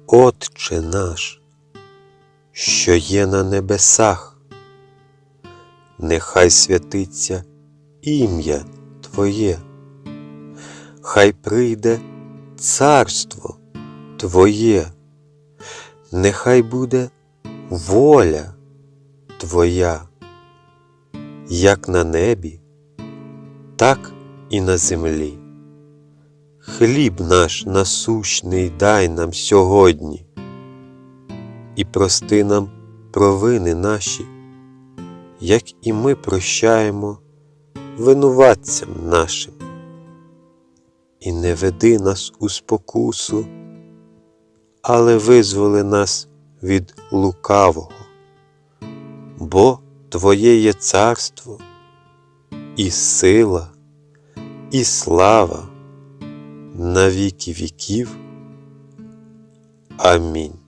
Отче наш, що є на небесах, нехай святиться ім'я Твоє, хай прийде царство Твоє, нехай буде воля Твоя, як на небі, так і на землі. Хліб наш насущний дай нам сьогодні, і прости нам провини наші, як і ми прощаємо винуватцям нашим. І не веди нас у спокусу, але визволи нас від лукавого. Бо Твоє є царство, і сила, і слава на віки віків. Амінь.